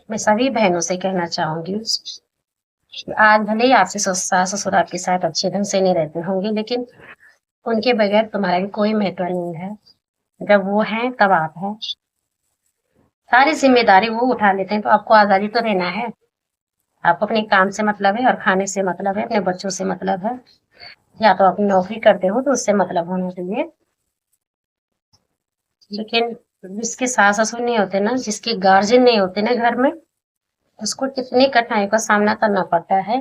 मैं सभी बहनों से कहना चाहूँगी, आज भले ही आपके सास ससुर आपके साथ अच्छे ढंग से नहीं रहते होंगे, लेकिन उनके बगैर तुम्हारा भी कोई महत्व नहीं है। जब वो हैं तब आप हैं। सारी ज़िम्मेदारी वो उठा लेते हैं, तो आपको आज़ादी तो देना है। आपको अपने काम से मतलब है और खाने से मतलब है, अपने बच्चों से मतलब है, या तो आप नौकरी करते हो तो उससे मतलब होना चाहिए। लेकिन जिसके सास-ससुर नहीं होते ना, जिसके गार्जियन नहीं होते ना घर में, उसको कितनी कठिनाइयों का सामना करना पड़ता है,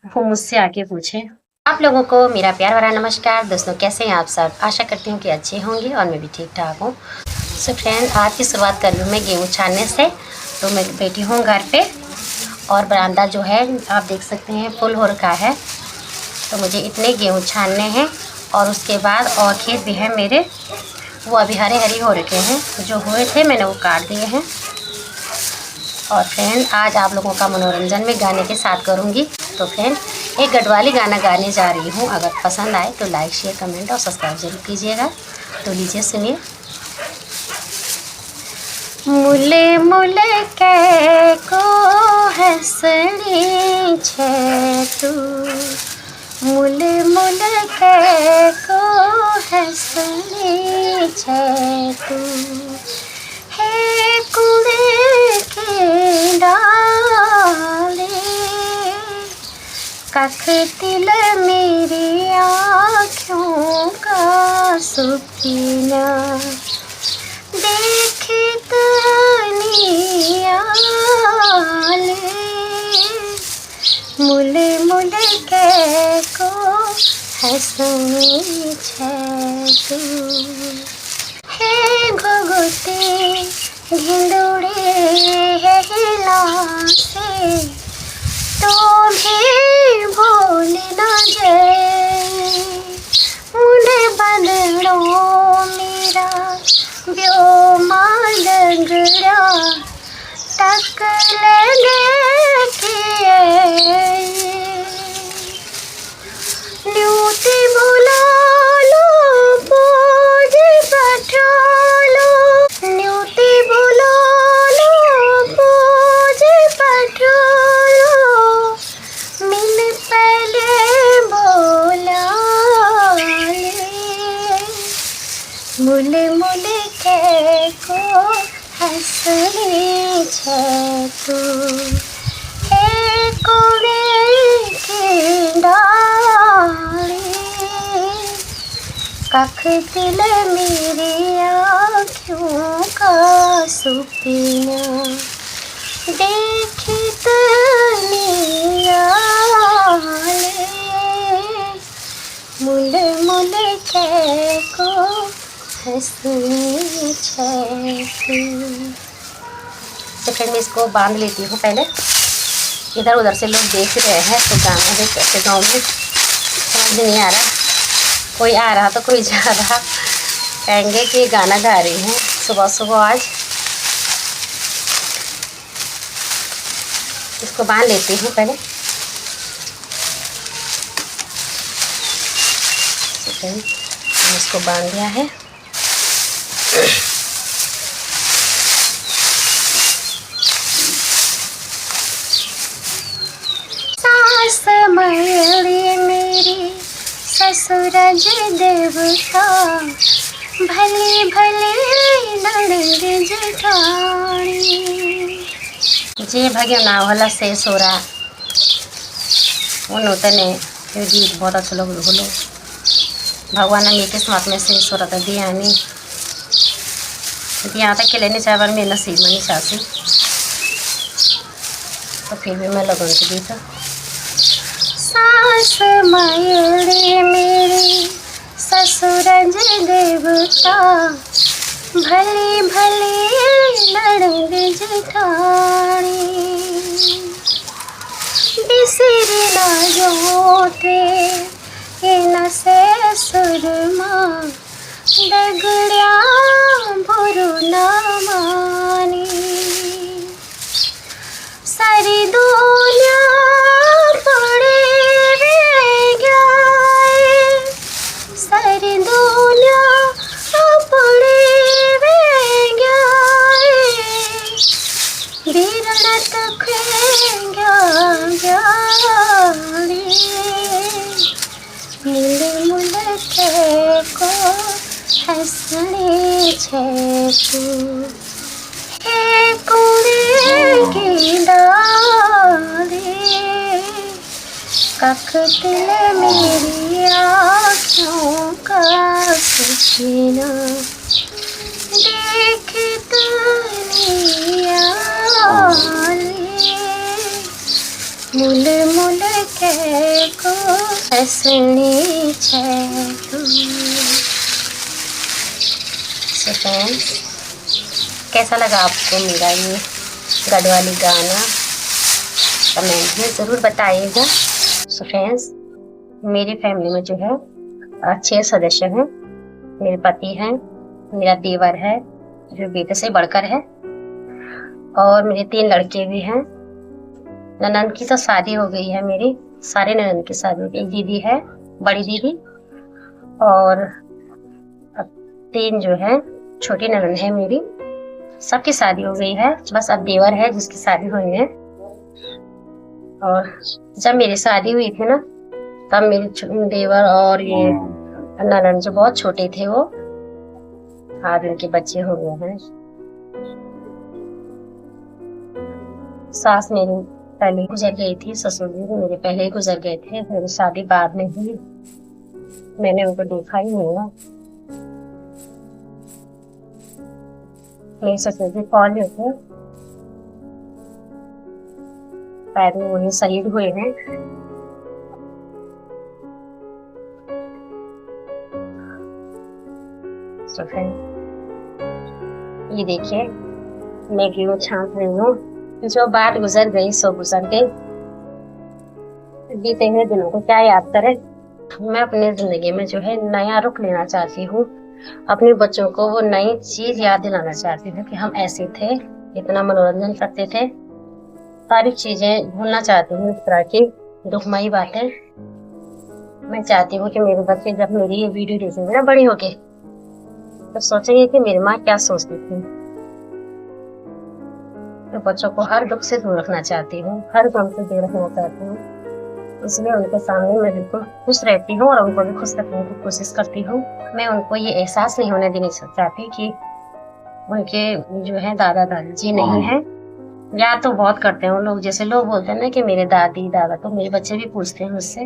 वो मुझसे आके पूछे। आप लोगों को मेरा प्यार भरा नमस्कार। दोस्तों, कैसे हैं आप सब? आशा करती हूँ कि अच्छे होंगे और मैं भी ठीक-ठाक हूँ। सो फ्रेंड, आज की शुरुआत कर लूँ मैं गेहूँ छानने से। तो मैं बैठी हूँ घर पे और बरामदा जो है आप देख सकते हैं फुल हो रखा है। तो मुझे इतने गेहूँ छानने हैं और उसके बाद और खेत भी है मेरे, वो अभी हरे-हरे हो रखे हैं। जो हुए थे मैंने वो काट दिए हैं। और फ्रेंड, आज आप लोगों का मनोरंजन मैं गाने के साथ करूँगी। तो फ्रेंड, एक गढ़वाली गाना गाने जा रही हूँ। अगर पसंद आए तो लाइक शेयर कमेंट और सब्सक्राइब जरूर कीजिएगा। तो लीजिए सुनिए। मुले मुले के को हंसनी छे तू, मुले मुले के को हंसनी छे तू, हे कुएं की डाली कख तिल मेरी आँखों का सुपना, देखित नियाले मुले मुले के को हंसनी छे तू, हे घुघुती घिंदुड़े है हिलासे तो भी भूल न जाए, मुने बदलो मेरा ब्योमा डगरा तक लेने के न्यूती बुला लो पोज पठोलो, न्यूती बुला लो पोज पठोलो, मिन पहले बोला ले मुले मुले के को हंसनी छे तू, हे कुएं की डाली कख तिल मेरी आँखों का सुपना, देखित नियाले मुले मुले के को हंसनी छे तू। तो फिर मैं इसको बांध लेती हूँ पहले। इधर उधर से लोग देख रहे हैं तो गाना भी कैसे गाँव में समझ नहीं आ रहा। कोई आ रहा तो कोई जा रहा, कहेंगे कि गाना गा रही हूँ सुबह सुबह आज। इसको बांध लेती हूँ पहले। इसको बांध दिया है। सास मरली मेरी ससुरज देवता, भले भले ननद जेठानी, जे भाग्य ना भला से सोरा उन तने गीत बहुत अच्छा लोग बोलो। भगवान ने किस्मत में से सोरा तो दिया नहीं, यहाँ तक के लेने चाहे मेरे नसीब में नहीं चाहती, तो फिर भी मैं लगन के दी था। सास मायड़ी मेरी ससुरज देवता, भले भले ननद जेठानी, बिसरी ना जोते न से सुरमा, डगड़िया भुरु न मानी, सारी दुनिया पड़े रे गाए, सारी दुनिया पड़े रे गाए, बिरणत ख्वेंग्याली मुले मुले के को हंसने छे तू हे कुड़े की डाली कखतिले मेरी आँखों का सपना देख दुनिया मुल मुल के को हंसनी छे तू। So friends, कैसा लगा आपको मेरा ये गढ़वाली गाना कमेंट में ज़रूर बताइएगा। So friends, मेरी फैमिली में जो है 6 सदस्य हैं। मेरे पति हैं, मेरा देवर है जो बेटे से बढ़कर है, और मेरे 3 लड़के भी हैं। ननद की तो शादी हो गई है, मेरी सारे ननद की शादी हो गई। एक दीदी है, बड़ी दीदी, और 3 जो है छोटी ननद है मेरी, सबकी शादी हो गई है। बस अब देवर है जिसकी शादी हुई है। और जब मेरी शादी हुई थी ना, तब मेरे देवर और ये ननद जो बहुत छोटे थे, वो आज उनके बच्चे हो गए हैं। सास मेरी पहले गुजर गई थी, ससुर जी मेरे पहले ही गुजर गए थे। मेरी शादी बाद में हुई, मैंने उनको देखा ही नहीं है। मेरे ससुर जी पॉलियो थे, पैर में वही शहीद हुए हैं। तो फिर ये देखिए, मैं गेहूं छांट रही हूँ। जो बात गुजर गई सो गुजर गई, बीते हुए दिनों को क्या याद करे। मैं अपनी जिंदगी में जो है नया रुख लेना चाहती हूँ। अपने बच्चों को वो नई चीज याद दिलाना चाहती हूँ कि हम ऐसे थे, इतना मनोरंजन करते थे। सारी चीजें भूलना चाहती हूँ, इस तरह की दुखमयी बातें। मैं चाहती हूँ कि मेरे बच्चे जब मेरी ये वीडियो देखेंगे ना बड़ी होके, तो सोचेंगे कि मेरी माँ क्या सोचती थी। तो बच्चों को हर दुख से दूर रखना चाहती हूँ, हर गम से दूर रखना चाहती हूँ। इसलिए उनके सामने मैं बिल्कुल खुश रहती हूँ और उनको भी खुश रखने की कोशिश करती हूँ। मैं उनको ये एहसास नहीं होने देना चाहती कि उनके जो है दादा दादी जी नहीं है। याद तो बहुत करते हैं उन लोग, जैसे लोग बोलते हैं ना कि मेरे दादी दादा, तो मेरे बच्चे भी पूछते हैं मुझसे,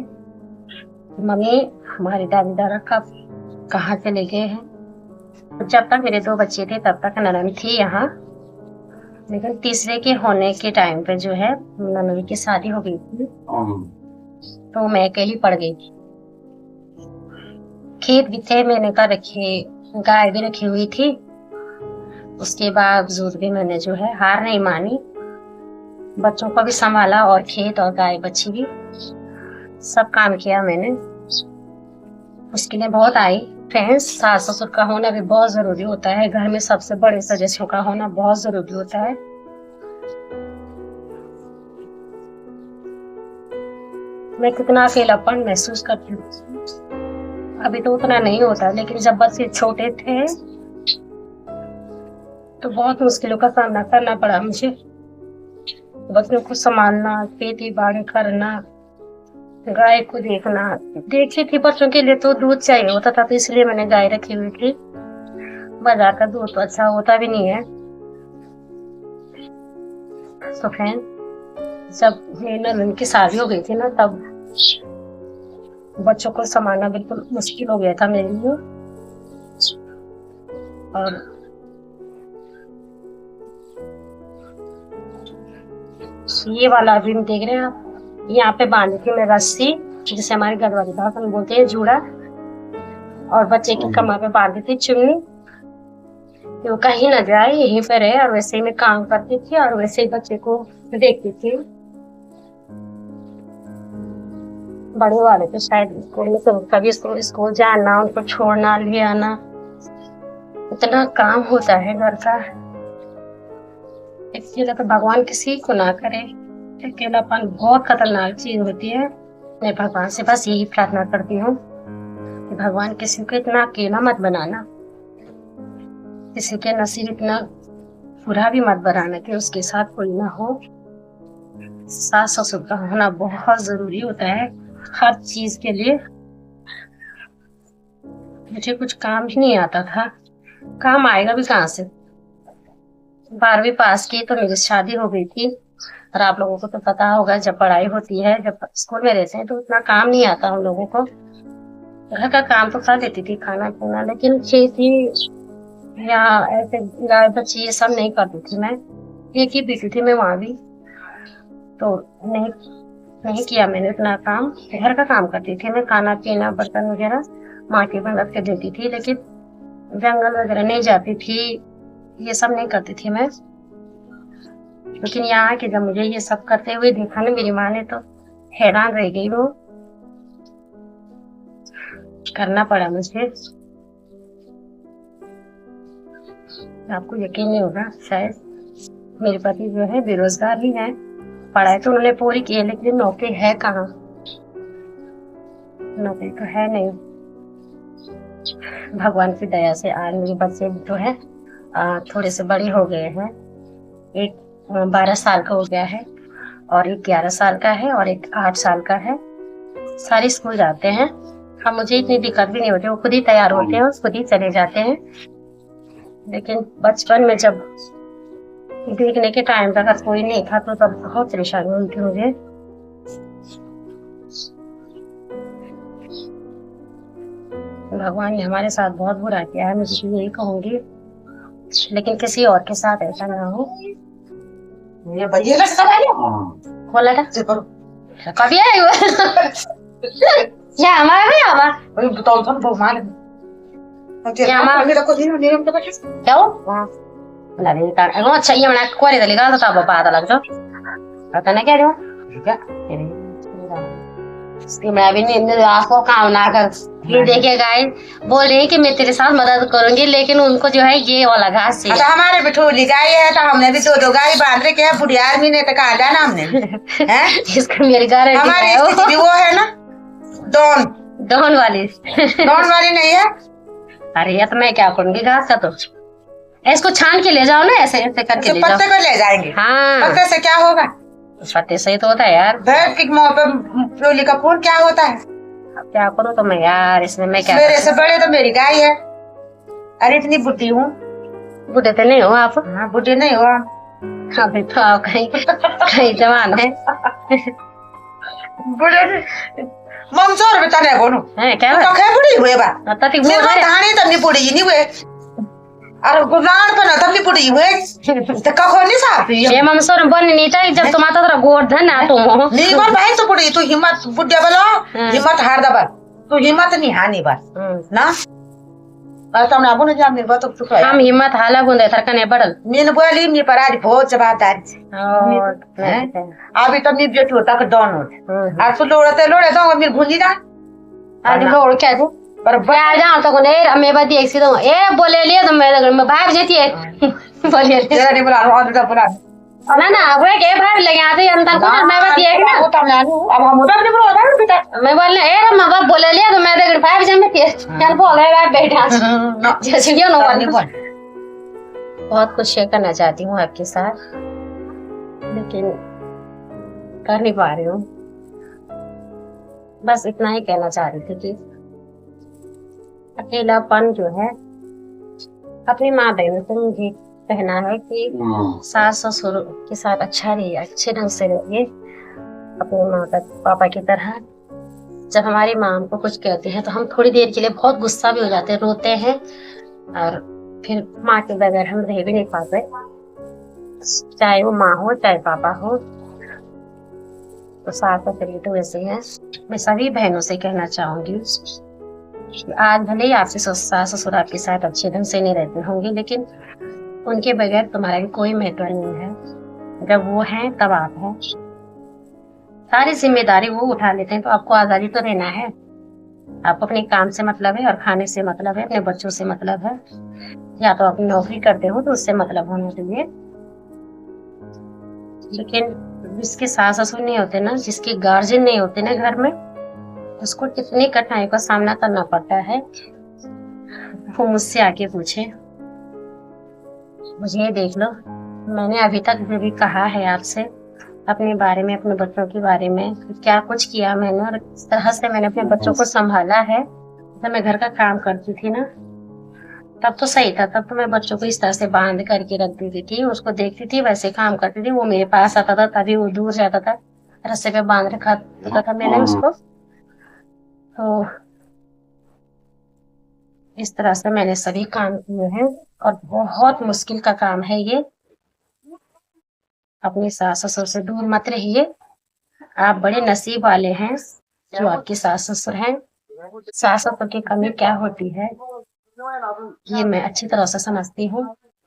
मम्मी हमारे दादी दादा कब कहाँ चले गए हैं। जब तक मेरे 2 बच्चे थे तब तक ननद थी यहाँ, लेकिन तीसरे के होने के टाइम पे जो है ननद की शादी हो गई थी, तो मैं अकेली पड़ गई थी। खेत भी थे, मैंने का रखे, गाय भी रखी हुई थी। उसके बावजूद भी मैंने जो है हार नहीं मानी, बच्चों को भी संभाला और खेत और गाय बच्ची भी सब काम किया मैंने। मुश्किलें बहुत आई फ्रेंड्स, सास ससुर का होना भी बहुत जरूरी होता है। घर में सबसे बड़े सदस्यों का होना बहुत जरूरी होता है। मैं कितना अकेलापन महसूस करती हूँ, अभी तो उतना नहीं होता, लेकिन जब बच्चे छोटे थे तो बहुत मुश्किलों का सामना करना पड़ा मुझे। बच्चों को संभालना, खेती बाड़ी करना, गाय को देखना। देखी थी बच्चों के लिए तो दूध चाहिए होता था, तो इसलिए मैंने गाय रखी हुई थी। बाजार का दूध तो अच्छा होता भी नहीं है। तो फ्रेंड, जब मेरी ननद की शादी हो गई थी ना, तब बच्चों को संभालना बिल्कुल मुश्किल हो गया था मेरे लिए। और ये वाला अभी देख रहे हैं आप, यहाँ पे बांधी थी मैं रस्सी, जिसे हमारे गढ़वाली भाषा में बोलते हैं जूड़ा, और बच्चे की कमर पे बांधी थी चुन्नी, वो कहीं न जाए, यहीं पे रहे। और वैसे ही मैं काम करती थी और वैसे ही बच्चे को देखती थी। बड़े वाले तो शायद स्कूल में, कभी स्कूल जाना, उनको छोड़ना, ले आना, इतना काम होता है घर का। अकेला तो भगवान किसी को ना करे। अकेलापन बहुत खतरनाक चीज होती है। मैं भगवान से बस यही प्रार्थना करती हूँ कि भगवान किसी को इतना अकेला मत बनाना, किसी के नसीब इतना बुरा भी मत बनाना कि उसके साथ कोई ना हो। सास ससुर का होना बहुत जरूरी होता है हर चीज के लिए। मुझे कुछ काम ही नहीं आता था, काम आएगा भी कहाँ से। 12वीं पास की तो मेरी शादी हो गई थी। और आप लोगों को तो पता होगा, जब पढ़ाई होती है, जब स्कूल में रहते हैं तो उतना काम नहीं आता हम लोगों को। घर का काम तो कर लेती थी, खाना पीना, लेकिन खेती या ऐसे गाय बच्ची ये सब नहीं करती थी मैं। एक ही बेटी थी मैं, वहां भी तो नहीं नहीं किया मैंने उतना काम। घर का काम करती थी मैं, खाना पीना बर्तन वगैरह माँ की मदद कर देती थी, लेकिन जंगल वगैरह नहीं जाती थी, ये सब नहीं करती थी मैं। लेकिन यहाँ के जब मुझे ये सब करते हुए देखा ना मेरी माँ ने, तो हैरान रह गई वो। करना पड़ा मुझे। आपको यकीन नहीं होगा शायद, मेरे पति जो है बेरोजगार ही है। पढ़ाई तो उन्होंने पूरी की है, लेकिन नौकरी है कहाँ, नौकरी तो है नहीं। भगवान की दया से आज मेरे बच्चे जो है थोड़े से बड़े हो गए हैं। एक 12 साल का हो गया है, और एक 11 साल का है, और एक 8 साल का है। सारे स्कूल जाते हैं। अब मुझे इतनी दिक्कत भी नहीं होती, वो खुद ही तैयार होते हैं और खुद ही चले जाते हैं। लेकिन बचपन में जब देखने के टाइम तक अगर कोई नहीं था तो तब बहुत परेशानी हुई थी मुझे। भगवान ने हमारे साथ बहुत बुरा किया है, मैं यही कहूंगी, लेकिन किसी और के साथ ऐसा ना हो। ये भैया खोला था कभी आई वो या हमारा भी आवा बताओ तुम वो मार या हमारा मेरा को दिन नियम तो बस क्या हो बोला नहीं था। अगो अच्छा ये मना कोरे दलेगा तो तब पता लग जाओ पता नहीं क्या जो क्या इसकी मैं भी नहीं आपको काम ना कर। ये देखिए गाय बोल रही है कि मैं तेरे साथ मदद करूंगी, लेकिन उनको जो है ये वाला घास चाहिए। अच्छा हमारे बिठोली गाय है तो हमने भी दो गाय बांध रखे है। बुढ़ी आदमी ने तो कहा जाना हमने हैं इसका मेरी गारंटी हमारी है स्थिति वो है ना डॉन वाली नहीं है। अरे ये तो मैं क्या करूंगी घास का, तो इसको छान के ले जाओ ना, ऐसे ऐसे करके ले जाओ। पत्ते को ले जाएंगे। हाँ पत्ते से क्या होगा, पत्ते से ही तो होता है यार। भैंस की मुंह पे बिठोली का फूल क्या होता है। अब क्या करूँ तो मैं यार, इसमें मैं क्या मेरे से बड़े तो मेरी गाय है। अरे इतनी बुढ़ी हूँ। बुढ़े तो नहीं हो आप? हाँ बुढ़े नहीं हुआ अभी तो आप कहीं जवान है। बुढ़े मंसूर बता नहीं बोलूं है क्या तो क्या बुढ़ी हुए बा तब तक मेरे धानी तब नहीं बुढ़ी नहीं हुए और गुलान पर तब नहीं बुढ़ी हुए तो कखो नहीं साफ ये मंसूर बन नहीं चाहिए जब तुम आता तो गोवर्धन ना तुम नहीं बोल भाई तो बुढ़ी तू हिम्मत बुढ़िया बोलो हिम्मत हार दबा तू हिम्मत नहीं हानी बस ना और तुमने अब नहीं जाम बात तो हम हिम्मत हाला गुंदे थरकने बड़ल मीन बोली नहीं पर आज बहुत जवाबदारी अभी तो नहीं बेट होता का डॉन होता आज तो लोड़े तो मेरी गुंजी ना आज लोड़ क्या तू पर बैठ जाओ तो ने मैं बात एक सीधा ए बोले लिए तो मैं भाग जाती है बोलिए तेरा नहीं बुला और बुला ना वो के भाग लगे आते अंदर को मैं बात एक ना वो तुमने अब हम उधर नहीं बुला रहा बेटा मैं बोलने ए रे मैं बाप बोले लिए तो मैं देख भाग जा मैं चल बोले रहा बैठा जैसे क्यों ना बोल। बहुत कुछ शेयर करना चाहती हूँ आपके साथ, लेकिन कर नहीं पा रही हूँ। बस इतना ही कहना चाह रही थी कि अकेलापन जो है अपनी माँ बहनों से मुझे कहना है कि सास ससुर के साथ अच्छा रहिए, अच्छे ढंग से रहिए अपने माँ पापा की तरह। जब हमारी माँ हमको कुछ कहती है तो हम थोड़ी देर के लिए बहुत गुस्सा भी हो जाते हैं, रोते हैं, और फिर माँ के बगैर हम रह भी नहीं पाते, चाहे वो माँ हो चाहे पापा हो। तो सास ससुर तो वैसे है। मैं सभी बहनों से कहना चाहूंगी, आज भले ही आपसे सास ससुर आपके साथ अच्छे ढंग से नहीं रहते होंगे, लेकिन उनके बगैर तुम्हारा भी कोई महत्व नहीं है। जब वो हैं तब आप हैं। सारी जिम्मेदारी वो उठा लेते हैं, तो आपको आजादी तो रहना है। आपको अपने काम से मतलब है और खाने से मतलब है, अपने बच्चों से मतलब है, या तो अपनी नौकरी करते हो तो उससे मतलब होना चाहिए। लेकिन जिसके सास ससुर नहीं होते ना, जिसके गार्जियन नहीं होते ना घर में, उसको कितनी कठिनाइयों का सामना करना पड़ता है वो मुझसे आके पूछे। मुझे देख लो मैंने अभी तक जो भी कहा है आपसे अपने बारे में, अपने बच्चों के बारे में, क्या कुछ किया मैंने और किस तरह से मैंने अपने बच्चों को संभाला है। जब मैं घर का काम करती थी ना, तब तो सही था, तब तो मैं बच्चों को इस तरह से बांध करके रख देती थी, उसको देखती थी वैसे काम करती थी, वो मेरे पास आता था तभी वो दूर जाता था, रस्से पे बांध रखा था मैंने उसको। तो इस तरह से मैंने सभी काम किए हैं और बहुत मुश्किल का काम है ये। अपने सास ससुर से दूर मत रहिए, आप बड़े नसीब वाले हैं जो आपके सास ससुर हैं। सास ससुर की कमी क्या होती है ये मैं अच्छी तरह से समझती हूँ।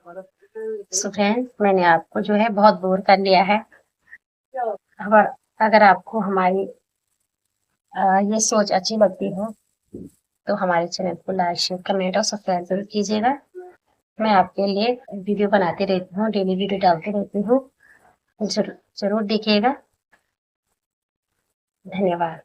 सो फ्रेंड्स, मैंने आपको जो है बहुत बोर कर लिया है। अगर आपको हमारी ये सोच अच्छी लगती हो तो हमारे चैनल को लाइक शेयर कमेंट और सब्सक्राइब जरूर कीजिएगा। मैं आपके लिए वीडियो बनाती रहती हूँ, डेली वीडियो डालती रहती हूँ, जरूर देखिएगा। धन्यवाद।